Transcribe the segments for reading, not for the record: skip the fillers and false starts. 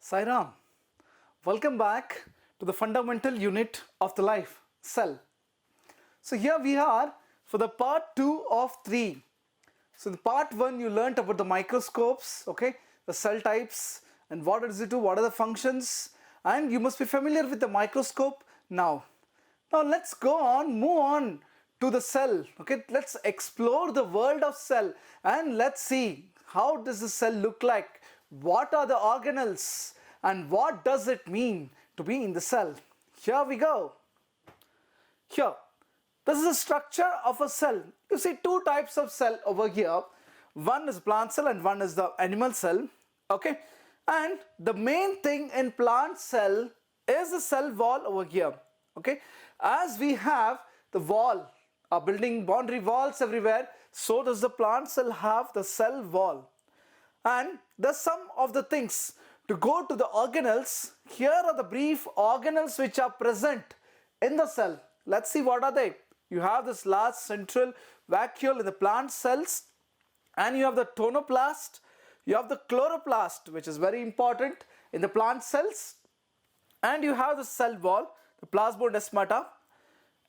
Sairam, welcome back to the fundamental unit of the life, cell. So here we are for the part 2 of 3. So the part 1 you learnt about the microscopes, okay, the cell types and what does it do, what are the functions, and you must be familiar with the microscope now. Now let's move on to the cell, okay, let's explore the world of cell and let's see how does the cell look like, what are the organelles and what does it mean to be in the cell. Here we go. Here, this is the structure of a cell. You see two types of cell over here. One is plant cell and one is the animal cell. Okay, and the main thing in plant cell is the cell wall over here. Okay, as we have the wall, a building boundary walls everywhere, so does the plant cell have the cell wall. And the sum of the things to go to the organelles. Here are the brief organelles which are present in the cell. Let's see what are they. You have this large central vacuole in the plant cells, and you have the tonoplast, you have the chloroplast, which is very important in the plant cells, and you have the cell wall, the plasmodesmata,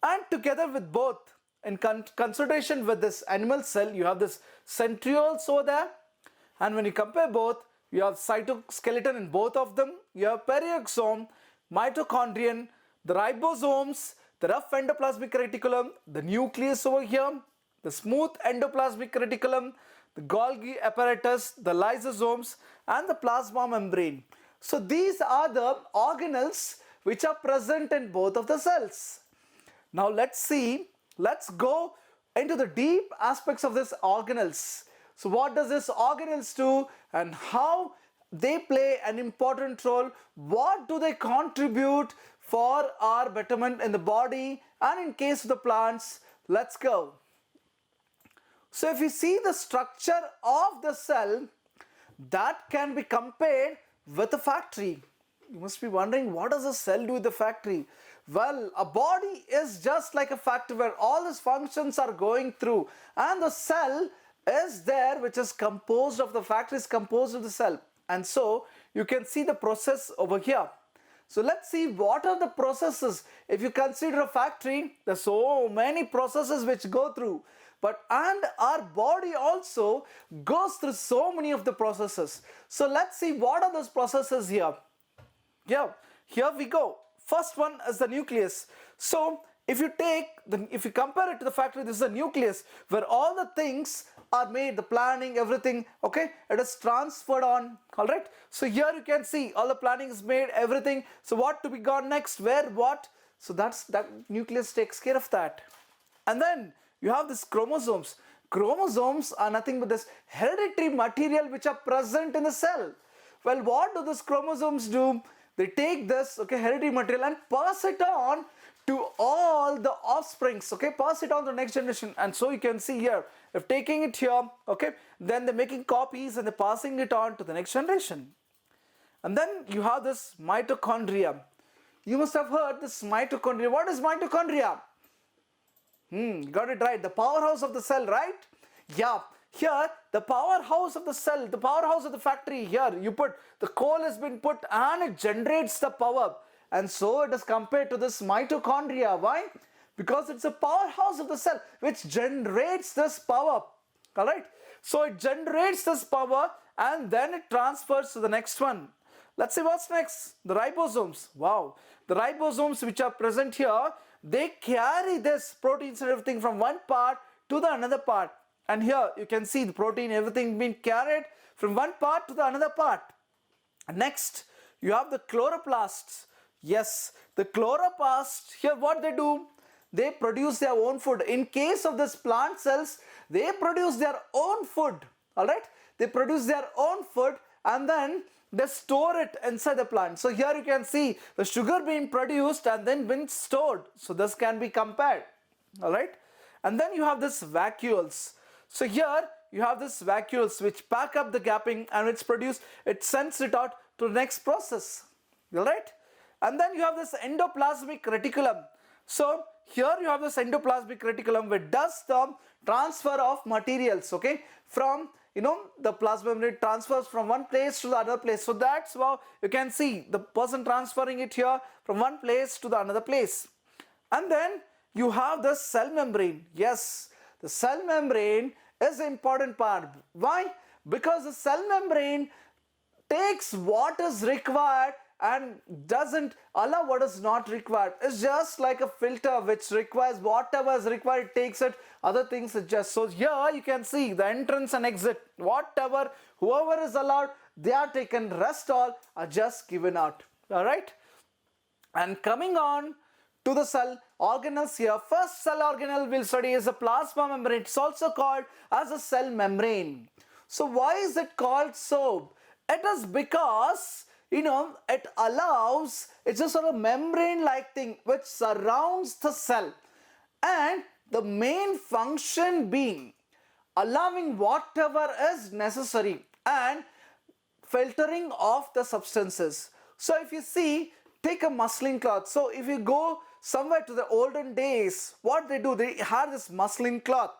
and together with both in consultation with this animal cell, you have this centrioles over there, and when you compare both, you have cytoskeleton in both of them, you have perioxome, mitochondrion, the ribosomes, the rough endoplasmic reticulum, the nucleus over here, the smooth endoplasmic reticulum, the Golgi apparatus, the lysosomes, and the plasma membrane. So these are the organelles which are present in both of the cells. Now let's go into the deep aspects of these organelles. So what does this organelles do and how they play an important role? What do they contribute for our betterment in the body and in case of the plants? Let's go. So if you see the structure of the cell, that can be compared with a factory. You must be wondering, what does a cell do with the factory? Well, a body is just like a factory where all its functions are going through, and the cell is there, which is composed of the factory, is composed of the cell. And so you can see the process over here. So let's see what are the processes. If you consider a factory, there's so many processes which go through, and our body also goes through so many of the processes. So let's see what are those processes here. Yeah, here we go. First one is the nucleus. So if you compare it to the factory, this is a nucleus where all the things are made, the planning, everything, okay, it is transferred on, all right. So here you can see all the planning is made, everything. So what to be gone next, where, what, so that nucleus takes care of that. And then you have this chromosomes. Chromosomes are nothing but this hereditary material which are present in the cell. Well, what do these chromosomes do? They take this, okay, hereditary material and pass it on to all the offsprings, okay, pass it on to the next generation. And so you can see here, if taking it here, okay, then they're making copies and they're passing it on to the next generation. And then you have this mitochondria. You must have heard this mitochondria. What is mitochondria? Got it right. The powerhouse of the cell, right? Yeah. Here, the powerhouse of the cell, the powerhouse of the factory, here you put, the coal has been put and it generates the power. And so it is compared to this mitochondria. Why? Because it's a powerhouse of the cell which generates this power. Alright? So it generates this power and then it transfers to the next one. Let's see what's next. The ribosomes. Wow. The ribosomes which are present here, they carry this proteins and everything from one part to the another part. And here you can see the protein, everything being carried from one part to the another part. Next, you have the chloroplasts. Yes, the chloroplasts, here what they do? They produce their own food. In case of this plant cells, they produce their own food. Alright? They produce their own food and then they store it inside the plant. So here you can see the sugar being produced and then being stored. So this can be compared. Alright? And then you have this vacuoles. So here you have this vacuoles which pack up the gapping and it's produced, it sends it out to the next process. Alright? And then you have this endoplasmic reticulum. So here you have this endoplasmic reticulum which does the transfer of materials, okay, from the plasma membrane transfers from one place to the other place. So that's how you can see the person transferring it here from one place to the another place. And then you have the cell membrane. Yes, the cell membrane is the important part. Why? Because the cell membrane takes what is required and doesn't allow what is not required. It's just like a filter which requires whatever is required, it takes it, other things it just. So here you can see the entrance and exit, whatever, whoever is allowed, they are taken, rest all are just given out. Alright, and coming on to the cell organelles here, first cell organelle we'll study is a plasma membrane. It's also called as a cell membrane. So why is it called so? It is because it allows, it's a sort of membrane like thing which surrounds the cell, and the main function being allowing whatever is necessary and filtering of the substances. So if you see, take a muslin cloth. So if you go somewhere to the olden days, what they do, they had this muslin cloth,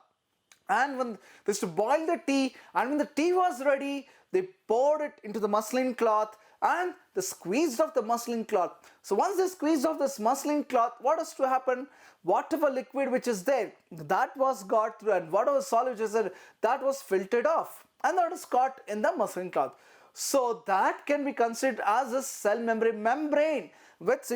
and when they used to boil the tea, and when the tea was ready, they poured it into the muslin cloth and they squeezed off the muslin cloth. So once they squeezed off this muslin cloth, what is to happen? Whatever liquid which is there, that was got through, and whatever solid which is there, that was filtered off, and that is caught in the muslin cloth. So that can be considered as a cell membrane which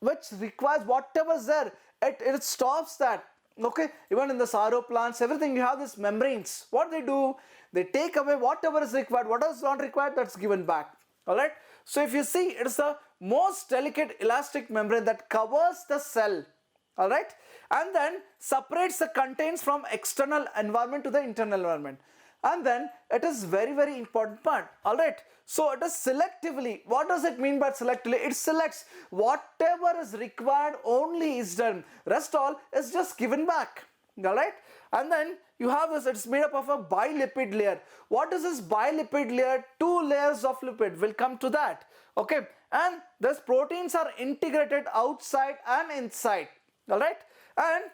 which requires whatever is there, it stops that. Okay, even in the RO plants, everything you have these membranes. What they do, they take away whatever is required, what is not required, that's given back. Alright, so if you see, it is the most delicate elastic membrane that covers the cell. Alright, and then separates the contents from external environment to the internal environment. And then it is very, very important part. Alright, so it is selectively. What does it mean by selectively? It selects whatever is required only is done, rest all is just given back. Alright, and then you have this, it's made up of a bilipid layer. What is this bilipid layer? 2 layers of lipid, we'll come to that. Okay, and these proteins are integrated outside and inside. Alright, and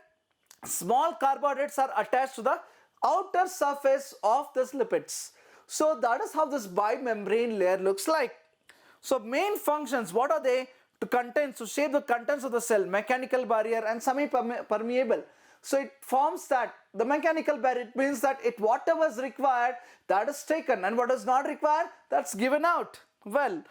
small carbohydrates are attached to the outer surface of these lipids. So that is how this bimembrane layer looks like. So main functions, what are they? To shape the contents of the cell, mechanical barrier and semi-permeable. So it forms that, the mechanical barrier, it means that whatever is required, that is taken, and what is not required, that's given out. Well,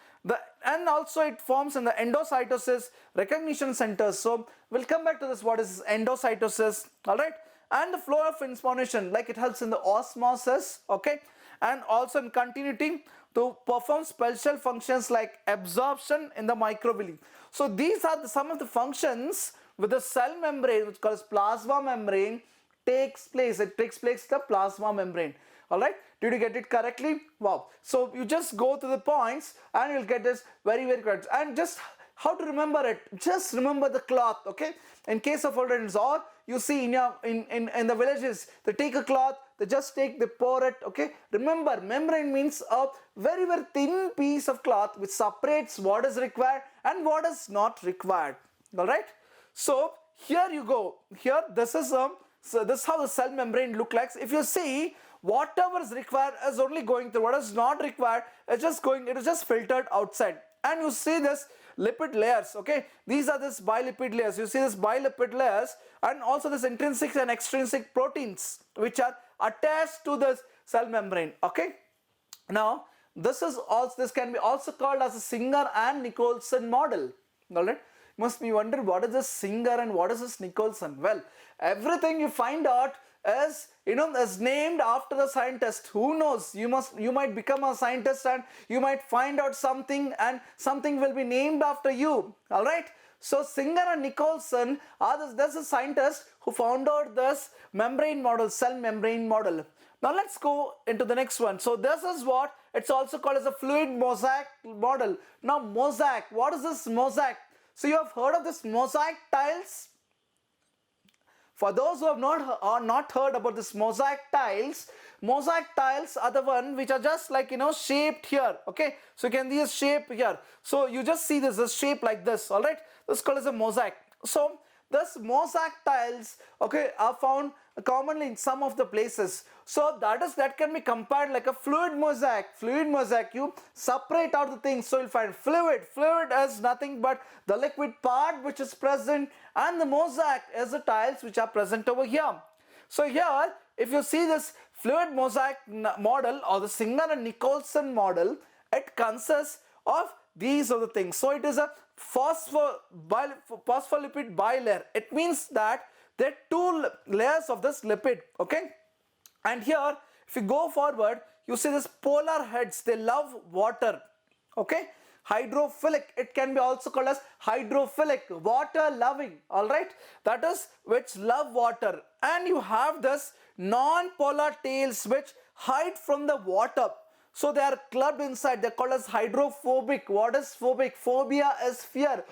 and also it forms in the endocytosis recognition centers. So we'll come back to this, what is endocytosis, alright, and the flow of information, like it helps in the osmosis, okay, and also in continuity to perform special functions like absorption in the microvilli. So these are some of the functions with the cell membrane, which calls plasma membrane, takes place. It takes place the plasma membrane. Alright, did you get it correctly? Wow. So you just go to the points and you'll get this very, very correct. And just how to remember it? Just remember the cloth, okay? In case of older days, or you see in the villages, they take a cloth, they pour it, okay? Remember, membrane means a very, very thin piece of cloth which separates what is required and what is not required. Alright? So here you go. Here this is how the cell membrane look like. If you see, whatever is required is only going through. What is not required is just going. It is just filtered outside. And you see this lipid layers. Okay, these are this bilipid layers. You see this bilipid layers, and also this intrinsic and extrinsic proteins which are attached to this cell membrane. Okay. Now this can be also called as a Singer and Nicholson model. Alright. Must be wonder what is this Singer and what is this Nicholson? Well, everything you find out is is named after the scientist. Who knows? You might become a scientist and you might find out something, and something will be named after you. All right. So Singer and Nicholson are there's a scientist who found out this membrane model, cell membrane model. Now let's go into the next one. So this is what it's also called as a fluid mosaic model. Now mosaic, what is this mosaic? So you have heard of this mosaic tiles? For those who have not heard about this mosaic tiles are the one which are just like shaped here. Okay, so you can see a shape here. So you just see this shape like this. All right, this is called as a mosaic. So this mosaic tiles, okay, are found commonly in some of the places. So that can be compared like a fluid mosaic. Fluid mosaic, you separate out the things, so you'll find fluid. Fluid is nothing but the liquid part which is present, and the mosaic is the tiles which are present over here. So here, if you see this fluid mosaic model or the Singer and Nicholson model, it consists of these are the things. So it is a phospholipid bilayer. It means that there are two layers of this lipid, okay? And here, if you go forward, you see this polar heads, they love water, okay? Hydrophilic, it can be also called as hydrophilic, water loving, all right? That is which love water. And you have this non-polar tails which hide from the water. So they are clubbed inside, they're called as hydrophobic. What is phobic? Phobia is fear.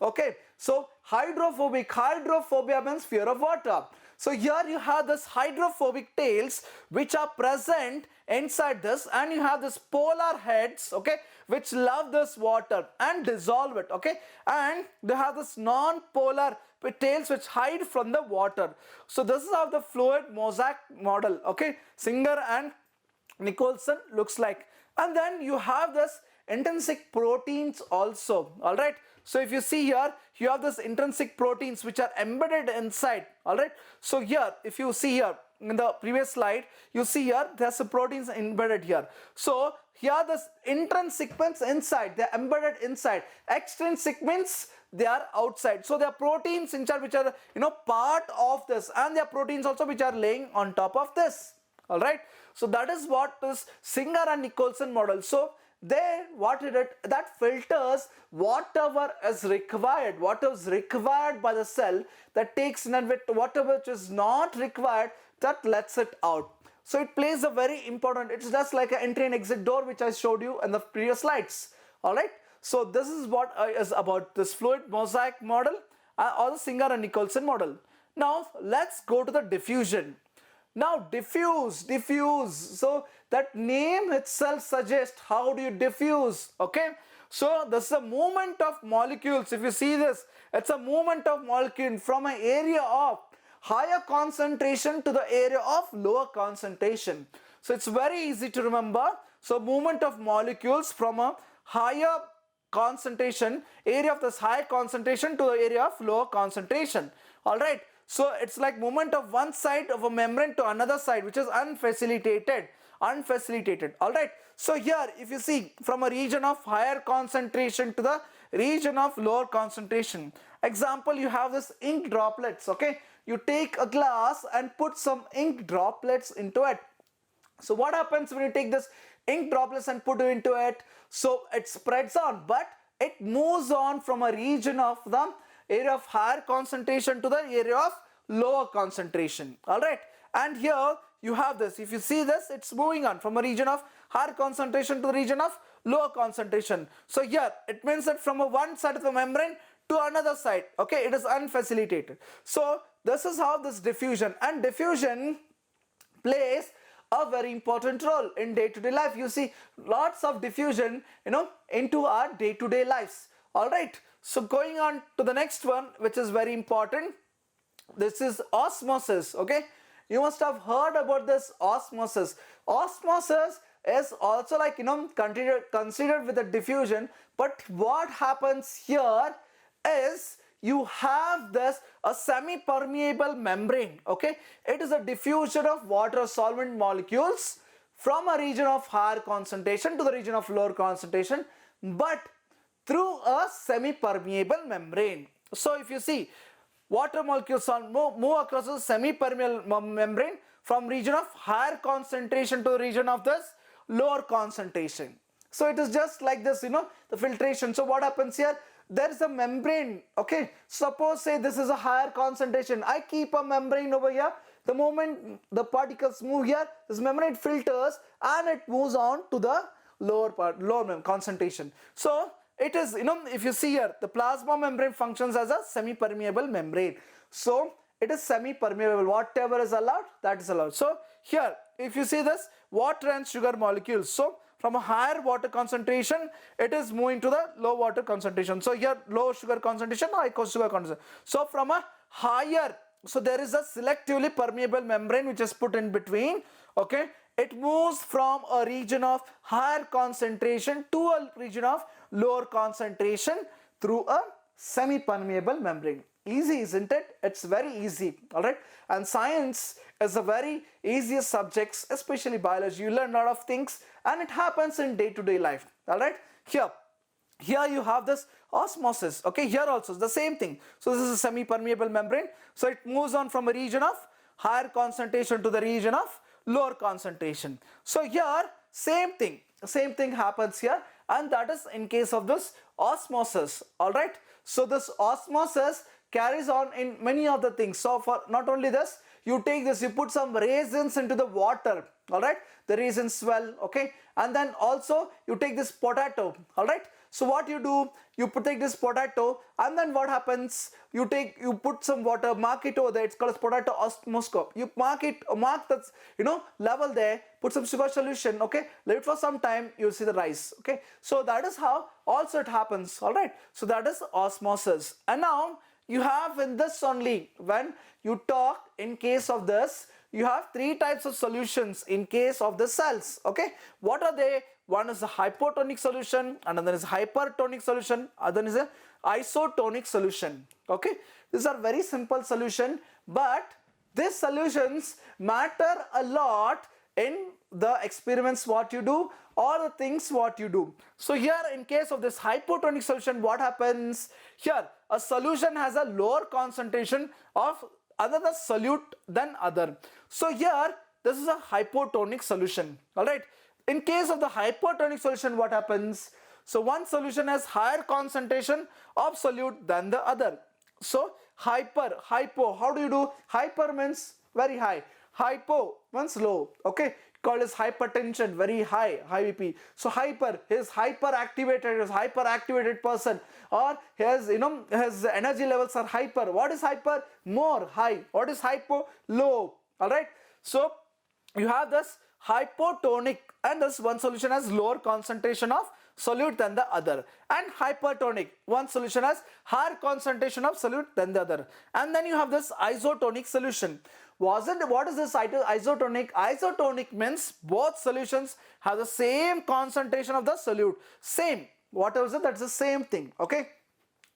Okay, so hydrophobia means fear of water. So here you have this hydrophobic tails which are present inside this, and you have this polar heads, okay, which love this water and dissolve it, okay, and they have this non-polar tails which hide from the water. So this is how the fluid mosaic model, okay, Singer and Nicholson looks like. And then you have this intrinsic proteins also, all right. So if you see here, you have this intrinsic proteins which are embedded inside, all right. So here, if you see here in the previous slide, you see here there's some proteins embedded here. So here this intrinsic means inside, they're embedded inside. Extrinsic means they are outside. So there are proteins inside which are, you know, part of this, and there are proteins also which are laying on top of this, all right. So that is what is Singer and Nicholson model. So they what it that filters whatever is required by the cell, that takes in, and with whatever which is not required, that lets it out. So it plays a very important, it's just like an entry and exit door which I showed you in the previous slides, all right. So this is what is about this fluid mosaic model or the Singer and Nicholson model. Now let's go to the diffusion. Now diffuse, so that name itself suggests how do you diffuse, okay. So this is a movement of molecules. If you see this, it's a movement of molecule from an area of higher concentration to the area of lower concentration. So it's very easy to remember. So movement of molecules from a higher concentration, area of this high concentration to the area of lower concentration, all right. So it's like movement of one side of a membrane to another side, which is unfacilitated, all right. So here, if you see from a region of higher concentration to the region of lower concentration, example, you have this ink droplets, okay. You take a glass and put some ink droplets into it. So what happens when you take this ink droplets and put it into it? So it spreads on, but it moves on from a region of the area of higher concentration to the area of lower concentration, all right. And here you have this, if you see this, it's moving on from a region of higher concentration to the region of lower concentration. So here it means that from a one side of the membrane to another side, okay, it is unfacilitated. So this is how this diffusion, and diffusion plays a very important role in day-to-day life. You see lots of diffusion, you know, into our day-to-day lives, all right. So going on to the next one, which is very important, this is osmosis, okay. You must have heard about this osmosis. Osmosis is also like, you know, considered with the diffusion, but what happens here is you have this a semi-permeable membrane, okay. It is a diffusion of water solvent molecules from a region of higher concentration to the region of lower concentration, but through a semi-permeable membrane. So if you see, water molecules move across a semi-permeable membrane from region of higher concentration to region of this lower concentration. So it is just like this, you know, the filtration. So what happens here? There is a membrane, okay. Suppose say this is a higher concentration. I keep a membrane over here. The moment the particles move here, this membrane filters and it moves on to the lower concentration. So it is, you know, if you see here, the plasma membrane functions as a semi-permeable membrane. So it is semi-permeable. Whatever is allowed, that is allowed. So here, if you see this, water and sugar molecules. So from a higher water concentration, it is moving to the low water concentration. So here, low sugar concentration, high sugar concentration. So from a higher so there is a selectively permeable membrane which is put in between, okay. It moves from a region of higher concentration to a region of lower concentration through a semi-permeable membrane. Easy, isn't it? It's very easy, all right. And science is a very easiest subjects, especially biology. You learn a lot of things and it happens in day-to-day life, all right. Here you have this osmosis, okay. Here also the same thing. So this is a semi-permeable membrane. So it moves on from a region of higher concentration to the region of lower concentration. So here same thing happens here, and that is in case of this osmosis, all right. So this osmosis carries on in many other things. So for not only this, you take this, you put some raisins into the water, all right. The raisins swell, okay. And then also you take this potato, all right. So what you do, you take this potato, and then what happens, you put some water, mark it over there. It's called as potato osmoscope. You mark that level there, put some sugar solution, okay, let it for some time, you'll see the rise, okay. So that is how also it happens, all right. So that is osmosis. And now you have in this only, when you talk in case of this, you have three types of solutions in case of the cells, okay. What are they? One is a hypotonic solution, another is hypertonic solution, other is a isotonic solution, okay. These are very simple solution, but these solutions matter a lot in the experiments what you do or the things what you do. So here in case of this hypotonic solution, what happens here, a solution has a lower concentration of other solute than other. So here this is a hypotonic solution, all right. In case of the hypertonic solution, what happens? So one solution has higher concentration of solute than the other. So hypo, how do you do? Hyper means very high, hypo means low, okay, called as hypertension, very high BP. So hyper, his hyperactivated person, or his energy levels are hyper. What is hyper? More, high. What is hypo? Low, all right. So you have this hypotonic, and this one solution has lower concentration of solute than the other, and hypertonic, one solution has higher concentration of solute than the other. And then you have this isotonic solution. What is this isotonic? Isotonic means both solutions have the same concentration of the solute, same, whatever is it, that's the same thing, okay.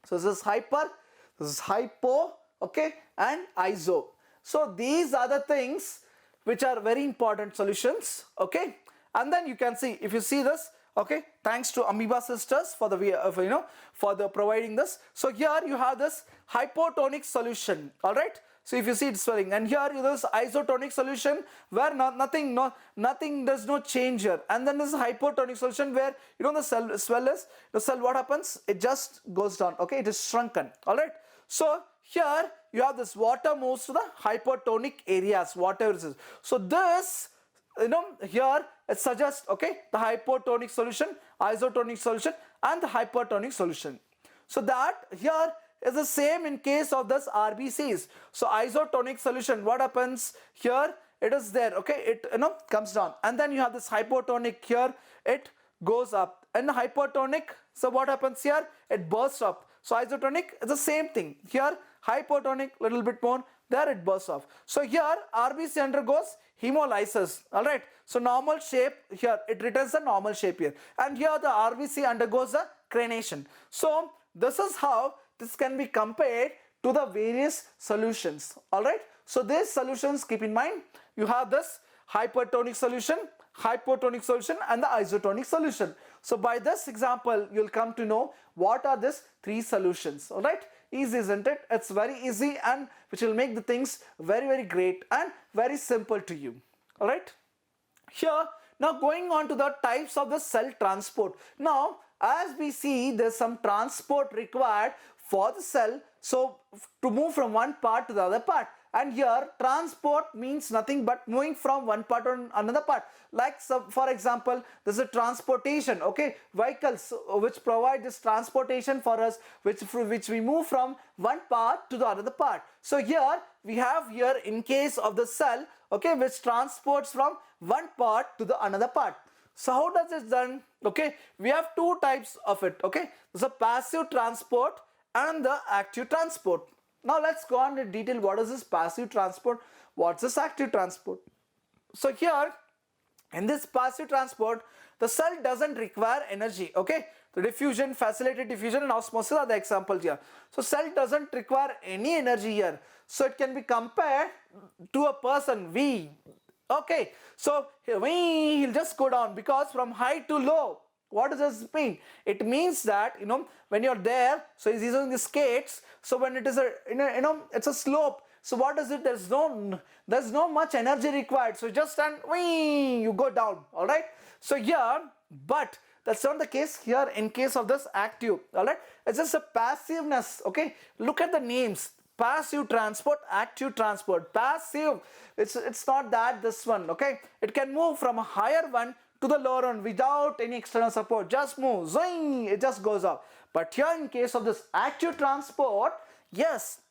So this is hyper, this is hypo, okay, and iso. So these are the things which are very important solutions, okay. And then you can see, if you see this, okay, thanks to Amoeba Sisters for the providing this. So here you have this hypotonic solution, all right. So if you see it's swelling, and here you have this isotonic solution where nothing, there's no change here. And then this is hypotonic solution where the cell what happens? It just goes down, okay, it is shrunken, all right. So here you have this water moves to the hypertonic areas, whatever it is. So this, here it suggests, okay, the hypotonic solution, isotonic solution, and the hypertonic solution. So that here is the same in case of this RBCs. So isotonic solution, what happens here? It is there, okay, it comes down, and then you have this hypotonic here, it goes up, and the hypertonic, so what happens here? It bursts up. So isotonic is the same thing. Here hypotonic, little bit more, there it bursts off. So here RBC undergoes hemolysis, all right. So normal shape here, it returns a normal shape here, and here the RBC undergoes a crenation. So this is how this can be compared to the various solutions, all right. So these solutions, keep in mind, you have this hypertonic solution, hypotonic solution, and the isotonic solution. So by this example, you'll come to know what are these three solutions, all right. Easy, isn't it? It's very easy, and which will make the things very, very great and very simple to you, all right. Here, now going on to the types of the cell transport. Now, as we see, there's some transport required for the cell, so to move from one part to the other part. And here transport means nothing but moving from one part to another part. Like for example, there's a transportation, okay, vehicles which provide this transportation for us, which we move from one part to the other part. So here we have here in case of the cell, okay, which transports from one part to the another part. So how does it done? Okay, we have two types of it, okay. There's a passive transport and the active transport. Now let's go on in detail. What is this passive transport? What's this active transport? So here in this passive transport, the cell doesn't require energy. Okay, the diffusion, facilitated diffusion and osmosis are the examples here. So cell doesn't require any energy here. So it can be compared to a person, we. Okay, so he'll just go down, because from high to low, what does this mean? It means that, when you're there, so he's using the skates, so when it is a, it's a slope, so what is it? There's no much energy required, so just stand, you go down. All right, so here, but that's not the case here in case of this active. All right, it's just a passiveness. Okay, look at the names: passive transport, active transport. Passive, it's not that this one. Okay, it can move from a higher one to the lower one without any external support. Just move, zoing, it just goes up. But here in case of this active transport, yes,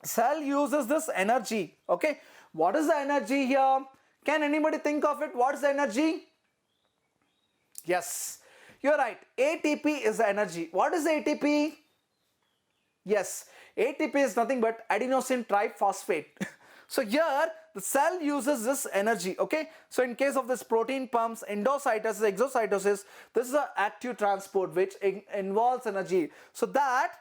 cell uses this energy. Okay, what is the energy here? Can anybody think of it? What is the energy? Yes, you're right, ATP is the energy. What is ATP? Yes, ATP is nothing but adenosine triphosphate. So here the cell uses this energy. Okay, so in case of this protein pumps, endocytosis, exocytosis, this is an active transport which involves energy. So that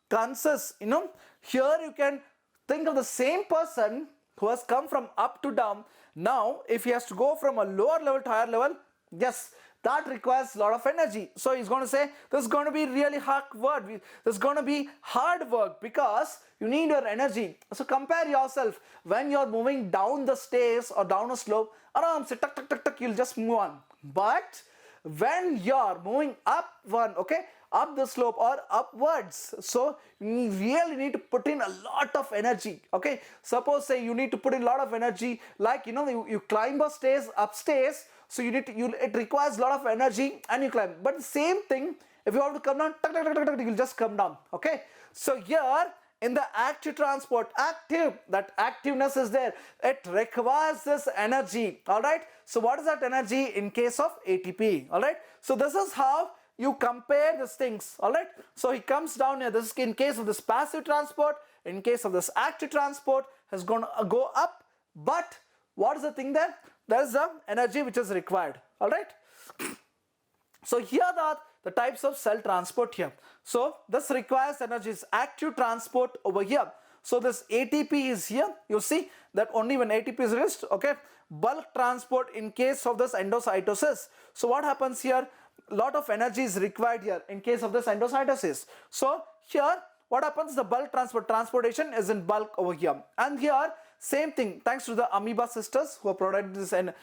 consists, here you can think of the same person who has come from up to down. Now if he has to go from a lower level to higher level, yes, that requires a lot of energy. So he's going to say this is going to be really hard work. This is going to be hard work because you need your energy. So compare yourself when you're moving down the stairs or down a slope. Aram se tuck tuck tuck tuck, you'll just move on. But when you're moving up one, okay, up the slope or upwards, so you really need to put in a lot of energy. Okay, suppose say you need to put in a lot of energy, like you climb a stairs upstairs. So it requires a lot of energy and you climb. But the same thing, if you want to come down, you'll just come down. Okay. So here in the active transport, that activeness is there. It requires this energy. All right. So what is that energy in case of ATP? All right. So this is how you compare these things. All right. So he comes down here. This is in case of this passive transport. In case of this active transport, has gone go up. But what is the thing there? There is the energy which is required. All right. So here are the types of cell transport here. So this requires energy is active transport over here. So this ATP is here. You see that only when ATP is released, okay. Bulk transport in case of this endocytosis. So what happens here? A lot of energy is required here in case of this endocytosis. So here what happens? The bulk transportation is in bulk over here, and here same thing, thanks to the amoeba sisters who have provided this, and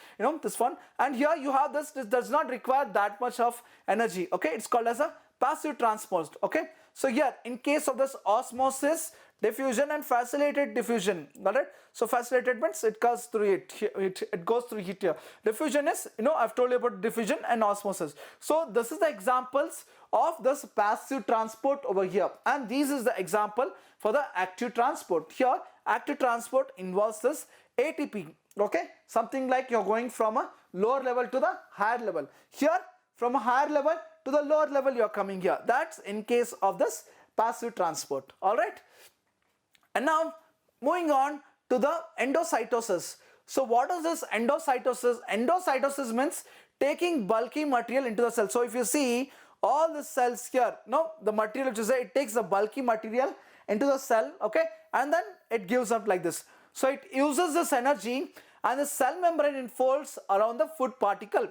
this one. And here you have this does not require that much of energy. Okay, it's called as a passive transport. Okay, so here in case of this osmosis, diffusion and facilitated diffusion. Got it? So facilitated means it goes through it goes through heat here. Diffusion is, I've told you about diffusion and osmosis. So this is the examples of this passive transport over here, and this is the example for the active transport. Here active transport involves this ATP. Okay, something like you're going from a lower level to the higher level. Here from a higher level to the lower level you're coming here. That's in case of this passive transport. All right. And now moving on to the endocytosis. So what is this endocytosis? Endocytosis means taking bulky material into the cell. So if you see all the cells here, the material which is there, it takes the bulky material into the cell, okay, and then it gives up like this. So it uses this energy and the cell membrane enfolds around the food particle.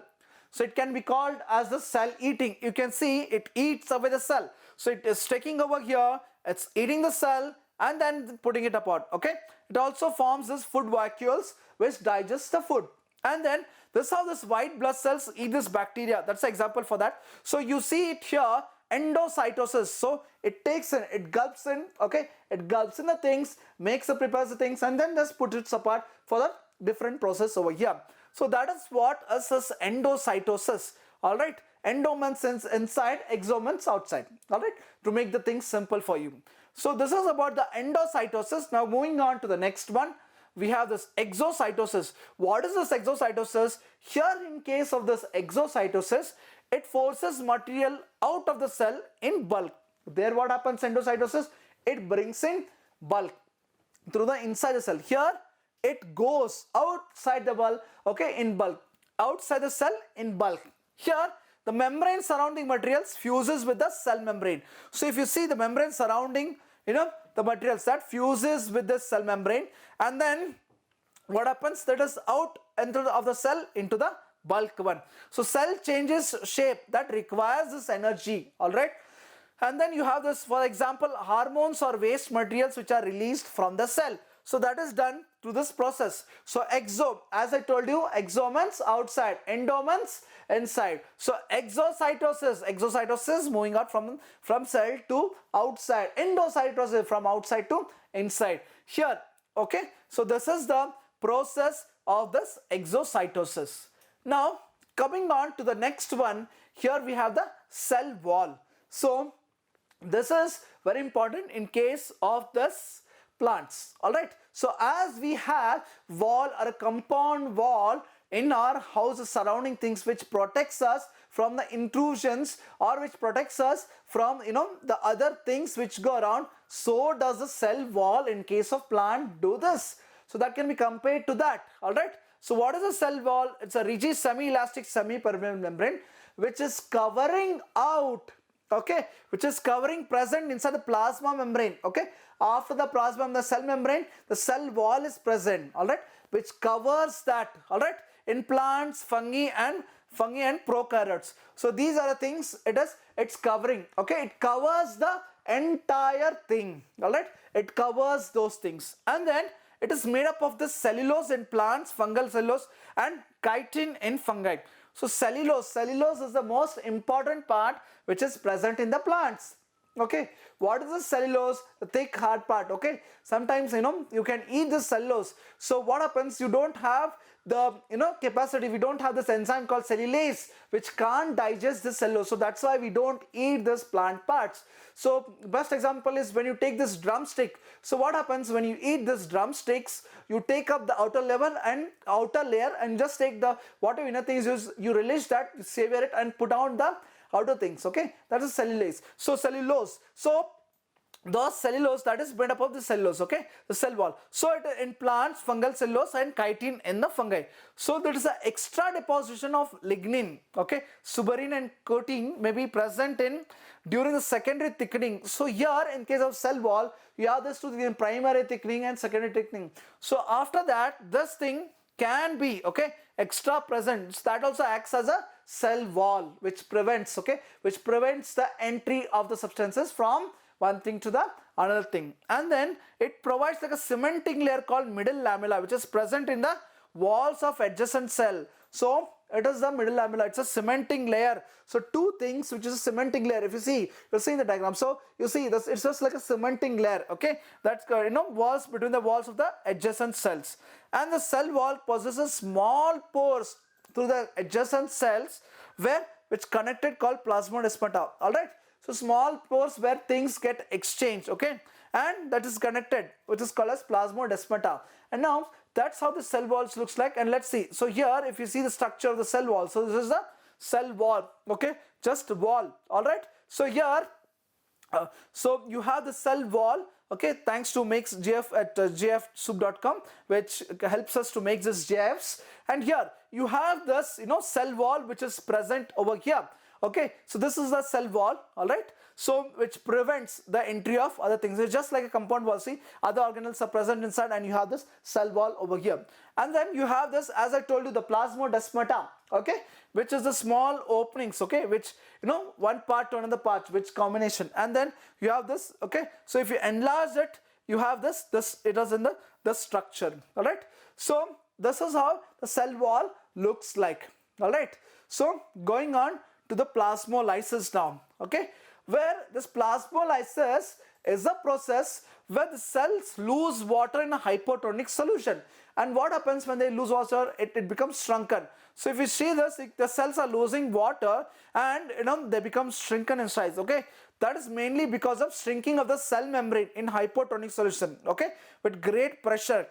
So it can be called as the cell eating. You can see it eats away the cell. So it is taking over here, it's eating the cell and then putting it apart. Okay, it also forms this food vacuoles which digest the food, and then this is how this white blood cells eat this bacteria. That's an example for that. So you see it here, endocytosis. So it takes in, it gulps in, okay, it gulps in the things, prepares the things, and then just puts it apart for the different process over here. So that is what is this endocytosis. All right, endo means inside, exo means outside. All right, to make the things simple for you. So this is about the endocytosis. Now moving on to the next one, we have this exocytosis. What is this exocytosis? Here in case of this exocytosis, it forces material out of the cell in bulk. There what happens endocytosis? It brings in bulk through the inside the cell. Here it goes outside the bulk, okay, in bulk, outside the cell in bulk. Here the membrane surrounding materials fuses with the cell membrane. So if you see the membrane surrounding, the materials that fuses with the cell membrane, and then what happens, that is out of the cell into the bulk one. So cell changes shape, that requires this energy, all right. And then you have this, for example, hormones or waste materials which are released from the cell. So that is done through this process. So exo, as I told you, exo means outside, endo means inside. So exocytosis moving out from cell to outside, endocytosis from outside to inside. Here, okay, so this is the process of this exocytosis. Now coming on to the next one, here we have the cell wall. So this is very important in case of this plants, all right. So as we have wall or a compound wall in our house surrounding things which protects us from the intrusions or which protects us from the other things which go around, so does the cell wall in case of plant do this. So that can be compared to that, all right. So what is a cell wall? It's a rigid semi-elastic semi-permeable membrane which is covering out, okay, which is covering present inside the plasma membrane, okay. After the plasma, the cell membrane, the cell wall is present, all right, which covers that, all right, in plants, fungi and prokaryotes. So these are the things it's covering, okay. It covers the entire thing, all right. It covers those things, and then it is made up of the cellulose in plants, fungal cellulose, and chitin in fungi. So cellulose is the most important part which is present in the plants. Okay, what is the cellulose? The thick hard part. Okay, sometimes you can eat this cellulose. So what happens? You don't have the capacity. We don't have this enzyme called cellulase which can't digest this cellulose. So that's why we don't eat this plant parts. So best example is when you take this drumstick. So what happens when you eat this drumsticks? You take up the outer layer and just take the whatever inner things you release that, you sever it and put out the outer things, okay. That is cellulase. So cellulose, so the cellulose that is made up of the cellulose, okay, the cell wall. So it in plants, fungal cellulose and chitin in the fungi. So there is an extra deposition of lignin, okay. Suberin and coating may be present during the secondary thickening. So here in case of cell wall, you have this to the primary thickening and secondary thickening. So after that, this thing can be, okay, extra present. So that also acts as a cell wall which prevents the entry of the substances from one thing to the another thing. And then it provides like a cementing layer called middle lamella which is present in the walls of adjacent cell. So it is the middle lamella, it's a cementing layer. So two things which is a cementing layer. If you see, you'll see in the diagram. So you see this, it's just like a cementing layer, okay. That's walls between the walls of the adjacent cells. And the cell wall possesses small pores through the adjacent cells which connected called plasmodesmata, all right. So small pores where things get exchanged, okay, and that is connected, which is called as plasmodesmata. And now that's how the cell walls looks like. And let's see. So here, if you see the structure of the cell wall, so this is the cell wall, okay, just wall, all right. So here, so you have the cell wall, okay, thanks to makes GF at gfsoup.com, which helps us to make this GFs. And here you have this cell wall which is present over here, okay. So this is the cell wall, all right, so which prevents the entry of other things. It's just like a compound wall. See, other organelles are present inside and you have this cell wall over here. And then you have this, as I told you, the plasmodesmata, okay, which is the small openings, okay, which one part to another part, which combination. And then you have this, okay. So if you enlarge it, you have this it is in the structure, all right. So this is how the cell wall looks like, all right. So going on to the plasmolysis now, okay, where this plasmolysis is a process where the cells lose water in a hypotonic solution. And what happens when they lose water? It becomes shrunken. So if you see this, the cells are losing water and they become shrunken in size, okay. That is mainly because of shrinking of the cell membrane in hypotonic solution, okay, with great pressure.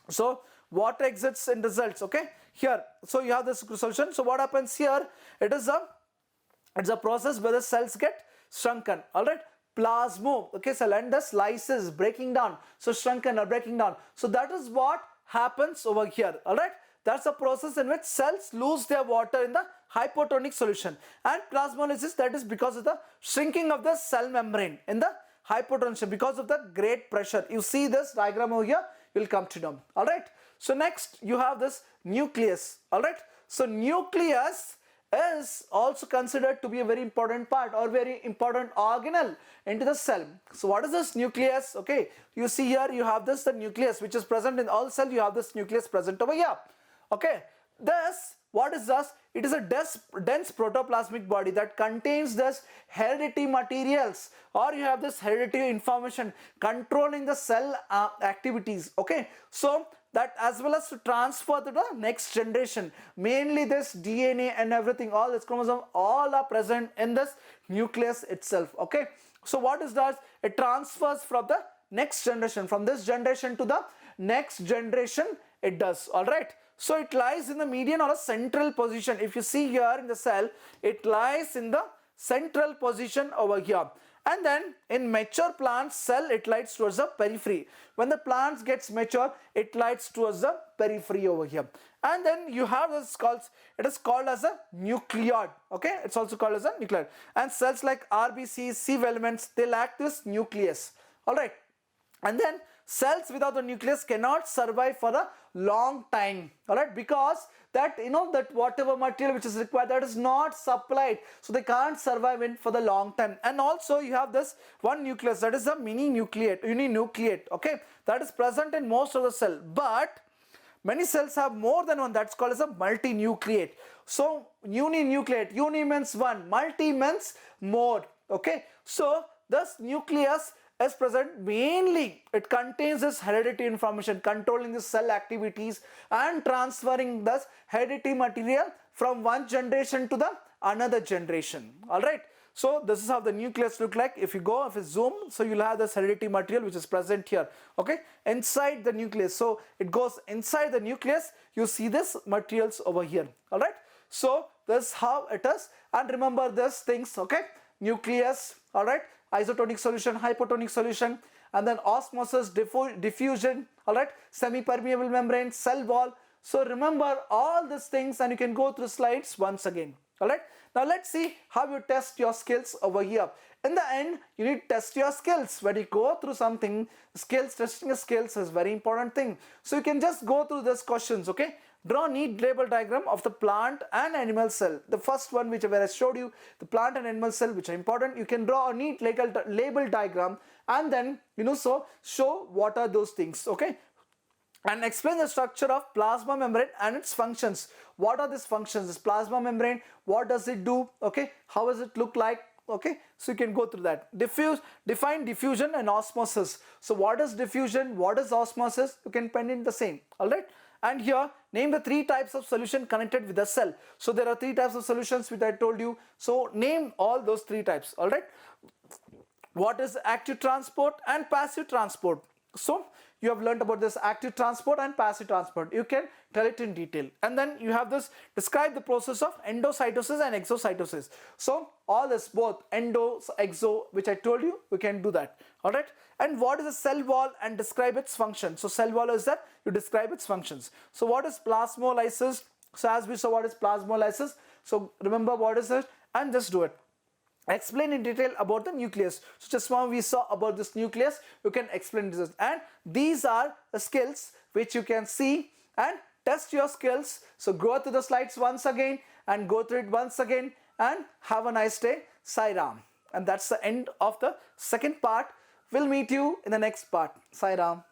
So water exits in results, okay, here. So you have this solution. So what happens here? It's a process where the cells get shrunken, all right. plasmo, okay, cell, and the slices breaking down, so shrunken or breaking down. So that is what happens over here. All right, that's a process in which cells lose their water in the hypotonic solution. And plasmolysis, that is because of the shrinking of the cell membrane in the hypotension because of the great pressure. You see this diagram over here, you'll come to know. All right, so next you have this nucleus. All right, so nucleus is also considered to be a very important part or very important organelle into the cell. So what is this nucleus? Okay, you see here you have this, the nucleus, which is present in all cell. You have this nucleus present over here. Okay, this, what is this? It is a dense protoplasmic body that contains this hereditary materials, or you have this hereditary information controlling the cell activities. Okay, so that as well as to transfer to the next generation. Mainly this DNA and everything, all this chromosome, all are present in this nucleus itself. Okay, so what is that? It transfers from the next generation, from this generation to the next generation it does. All right, so it lies in the median or a central position. If you see here in the cell, it lies in the central position over here. And then in mature plants cell, it lies towards the periphery. When the plants gets mature, it lies towards the periphery over here. And then you have this called, it is called as a nucleoid. Okay, it's also called as a nucleoid. And cells like RBCs, sieve elements, they lack this nucleus. All right, and then cells without the nucleus cannot survive for a long time. All right, because that, you know, that whatever material which is required, that is not supplied, so they can't survive in for the long time. And also you have this one nucleus, that is a uninucleate. Okay, that is present in most of the cell, but many cells have more than one. That's called as a multinucleate. So uninucleate, uni means one, multi means more. Okay, so this nucleus is present, mainly it contains this hereditary information controlling the cell activities and transferring this hereditary material from one generation to the another generation. All right, so this is how the nucleus look like. If you zoom, so you'll have this hereditary material which is present here. Okay, inside the nucleus, so it goes inside the nucleus, you see this materials over here. All right, so this is how it is. And remember these things. Okay, nucleus, all right, isotonic solution, hypotonic solution, and then osmosis, diffusion, all right, semi-permeable membrane, cell wall. So remember all these things, and you can go through slides once again. All right, now let's see how you test your skills over here. In the end, you need to test your skills. When you go through something, testing your skills is very important thing. So you can just go through these questions. Okay, draw a neat label diagram of the plant and animal cell. The first one which I showed you, the plant and animal cell, which are important. You can draw a neat label diagram, and then, you know, so show what are those things. Okay, and explain the structure of plasma membrane and its functions. What are these functions? This plasma membrane, what does it do? Okay, how does it look like? Okay, so you can go through that. Define diffusion and osmosis. So what is diffusion? What is osmosis? You can pen it the same. All right, and here name the 3 types of solution connected with the cell. So there are 3 types of solutions which I told you. So name all those 3 types. All right, what is active transport and passive transport? So you have learned about this active transport and passive transport. You can tell it in detail. And then you have this, describe the process of endocytosis and exocytosis. So all this, both endo, exo, which I told you, we can do that. All right, and what is a cell wall and describe its function. So cell wall is that you describe its functions. So what is plasmolysis? So as we saw, what is plasmolysis? So remember what is it, and just do it. Explain in detail about the nucleus. So just now we saw about this nucleus, you can explain this, and these are the skills which you can see and test your skills. So go through the slides once again and go through it once again, and have a nice day. Sai Ram. And that's the end of the second part. We'll meet you in the next part. Sai Ram.